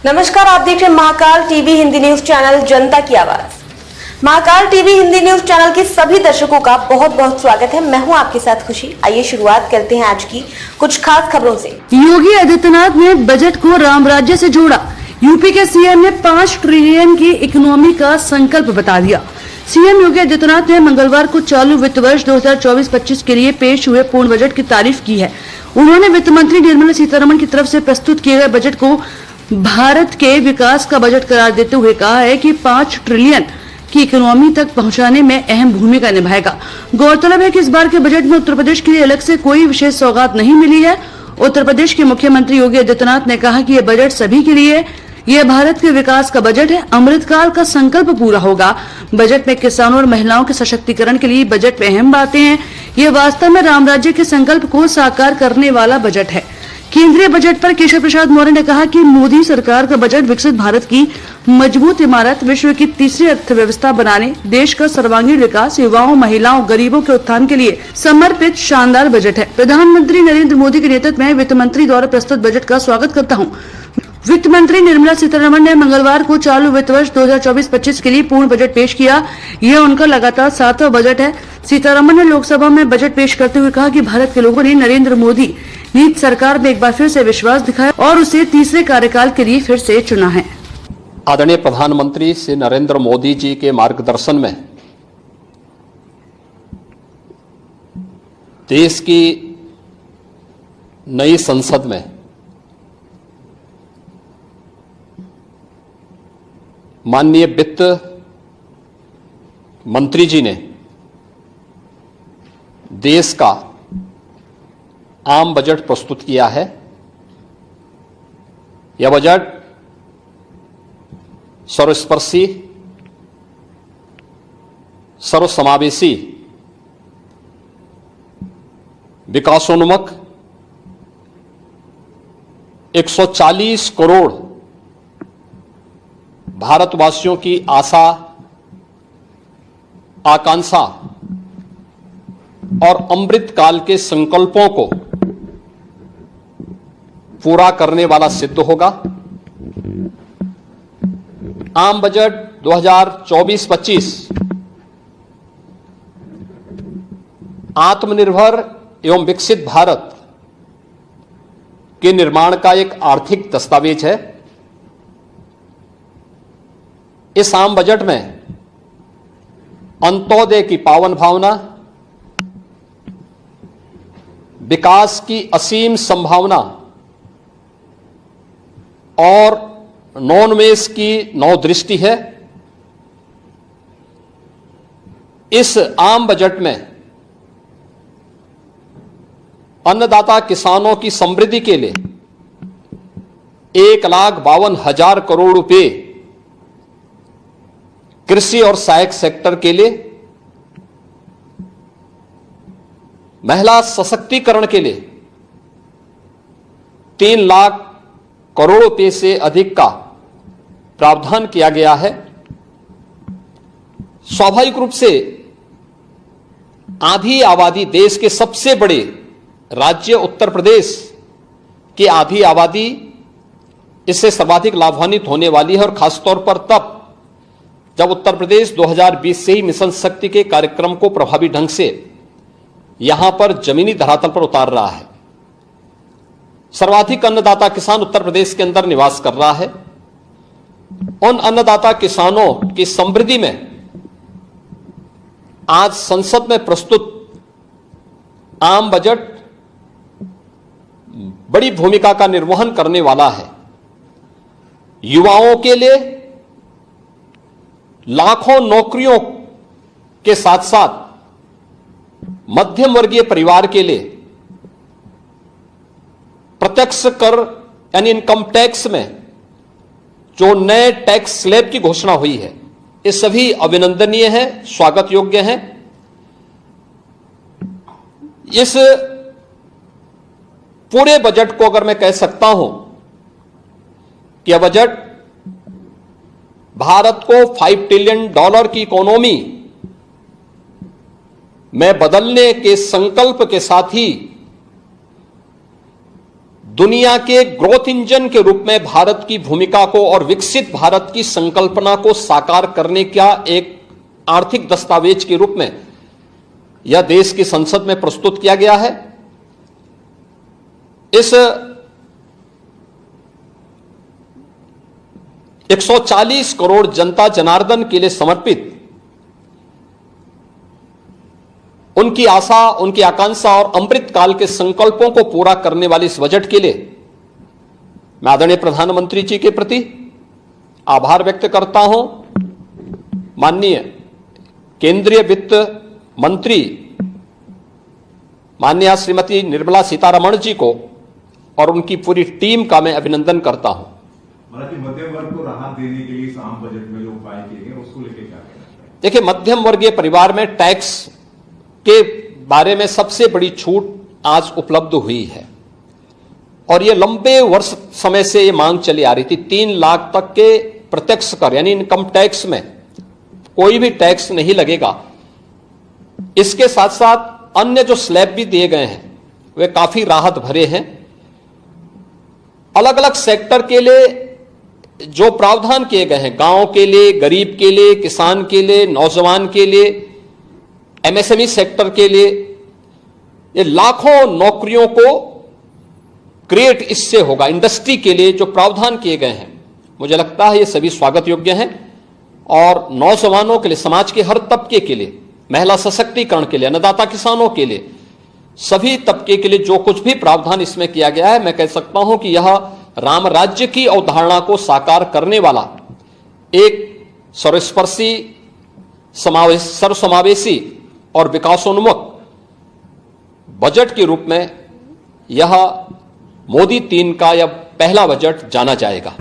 नमस्कार, आप देख रहे हैं Mahakal TV Hindi news channel जनता की आवाज। Mahakal TV Hindi news channel के सभी दर्शकों का बहुत बहुत स्वागत है। मैं हूं आपके साथ खुशी। आइए शुरुआत करते हैं आज की कुछ खास खबरों से। योगी आदित्यनाथ ने बजट को राम राज्य से जोड़ा। यूपी के सीएम ने 5 ट्रिलियन की इकोनॉमी का संकल्प बता दिया। सीएम योगी आदित्यनाथ ने मंगलवार को चालू वित्त वर्ष 2024-25 के लिए पेश हुए पूर्ण बजट की तारीफ की है। उन्होंने वित्त मंत्री निर्मला सीतारमण की तरफ से प्रस्तुत किए गए बजट को भारत के विकास का बजट करार देते हुए कहा है कि 5 ट्रिलियन की इकोनॉमी तक पहुंचाने में अहम भूमिका निभाएगा। गौरतलब है कि इस बार के बजट में उत्तर प्रदेश के लिए अलग से कोई विशेष सौगात नहीं मिली है। उत्तर प्रदेश के मुख्यमंत्री योगी आदित्यनाथ ने कहा कि यह बजट सभी के लिए, यह भारत के विकास का बजट है। अमृतकाल का संकल्प पूरा होगा। बजट में किसानों और महिलाओं के सशक्तिकरण के लिए बजट में अहम बातें हैं। यह वास्तव में राम राज्य के संकल्प को साकार करने वाला बजट है। केंद्रीय बजट पर केशव प्रसाद मौर्य ने कहा कि मोदी सरकार का बजट विकसित भारत की मजबूत इमारत, विश्व की तीसरी अर्थव्यवस्था बनाने, देश का सर्वांगीण विकास, युवाओं, महिलाओं, गरीबों के उत्थान के लिए समर्पित शानदार बजट है। प्रधानमंत्री नरेंद्र मोदी के नेतृत्व में वित्त मंत्री द्वारा प्रस्तुत बजट का स्वागत करता हूं। वित्त मंत्री निर्मला सीतारमण ने मंगलवार को चालू वित्त वर्ष 2024-25 के लिए पूर्ण बजट पेश किया। यह उनका लगातार 7वां बजट है। सीतारमण ने लोकसभा में बजट पेश करते हुए कहा कि भारत के लोगों ने नरेंद्र मोदी नीति सरकार में एक बार फिर से विश्वास दिखाया और उसे तीसरे कार्यकाल के लिए फिर से चुना है। आदरणीय प्रधानमंत्री श्री नरेंद्र मोदी जी के मार्गदर्शन में देश की नई संसद में माननीय वित्त मंत्री जी ने देश का आम बजट प्रस्तुत किया है। यह बजट सर्वस्पर्शी, सर्वसमावेशी, विकासोन्मुख 140 करोड़ भारतवासियों की आशा, आकांक्षा और अमृत काल के संकल्पों को पूरा करने वाला सिद्ध होगा। आम बजट 2024-25 आत्मनिर्भर एवं विकसित भारत के निर्माण का एक आर्थिक दस्तावेज है। इस आम बजट में अंत्योदय की पावन भावना, विकास की असीम संभावना और नवोन्मेष की नवदृष्टि है। इस आम बजट में अन्नदाता किसानों की समृद्धि के लिए 1,52,000 करोड़ रुपए, कृषि और सहायक सेक्टर के लिए, महिला सशक्तिकरण के लिए 3 लाख करोड़ रुपए से अधिक का प्रावधान किया गया है। स्वाभाविक रूप से आधी आबादी, देश के सबसे बड़े राज्य उत्तर प्रदेश की आधी आबादी इससे सर्वाधिक लाभान्वित होने वाली है, और खासतौर पर तब जब उत्तर प्रदेश 2020 से ही मिशन शक्ति के कार्यक्रम को प्रभावी ढंग से यहां पर जमीनी धरातल पर उतार रहा है। सर्वाधिक अन्नदाता किसान उत्तर प्रदेश के अंदर निवास कर रहा है। उन अन्नदाता किसानों की समृद्धि में आज संसद में प्रस्तुत आम बजट बड़ी भूमिका का निर्वहन करने वाला है। युवाओं के लिए लाखों नौकरियों के साथ साथ मध्यम वर्गीय परिवार के लिए प्रत्यक्ष कर यानी इनकम टैक्स में जो नए टैक्स स्लैब की घोषणा हुई है, ये सभी अभिनंदनीय है, स्वागत योग्य है। इस पूरे बजट को अगर मैं कह सकता हूं कि यह बजट भारत को $5 ट्रिलियन की इकोनॉमी में बदलने के संकल्प के साथ ही दुनिया के ग्रोथ इंजन के रूप में भारत की भूमिका को और विकसित भारत की संकल्पना को साकार करने का एक आर्थिक दस्तावेज के रूप में यह देश की संसद में प्रस्तुत किया गया है। इस 140 करोड़ जनता जनार्दन के लिए समर्पित उनकी आशा, उनकी आकांक्षा और अमृतकाल के संकल्पों को पूरा करने वाले इस बजट के लिए मैं आदरणीय प्रधानमंत्री जी के प्रति आभार व्यक्त करता हूं। माननीय केंद्रीय वित्त मंत्री माननीय श्रीमती निर्मला सीतारमण जी को और उनकी पूरी टीम का मैं अभिनंदन करता हूं। मध्यम वर्ग को राहत देने के लिए इस आम बजट में जो उपाय किए गए उसको लेकर क्या कहना है? देखिए, मध्यम वर्गीय परिवार में टैक्स के बारे में सबसे बड़ी छूट आज उपलब्ध हुई है और यह लंबे वर्ष समय से यह मांग चली आ रही थी। 3 लाख तक के प्रत्यक्ष कर यानी इनकम टैक्स में कोई भी टैक्स नहीं लगेगा। इसके साथ साथ अन्य जो स्लैब भी दिए गए हैं वे काफी राहत भरे हैं। अलग अलग सेक्टर के लिए जो प्रावधान किए गए हैं, गांव के लिए, गरीब के लिए, किसान के लिए, नौजवान के लिए, एमएसएमई सेक्टर के लिए, ये लाखों नौकरियों को क्रिएट इससे होगा। इंडस्ट्री के लिए जो प्रावधान किए गए हैं मुझे लगता है ये सभी स्वागत योग्य हैं और नौजवानों के लिए, समाज के हर तबके के लिए, महिला सशक्तिकरण के लिए, अन्नदाता किसानों के लिए, सभी तबके के लिए जो कुछ भी प्रावधान इसमें किया गया है, मैं कह सकता हूं कि यह राम राज्य की अवधारणा को साकार करने वाला एक सर्वस्पर्शी, सर्वसमावेशी और विकासोन्मुख बजट के रूप में यह मोदी 3 का यह पहला बजट जाना जाएगा।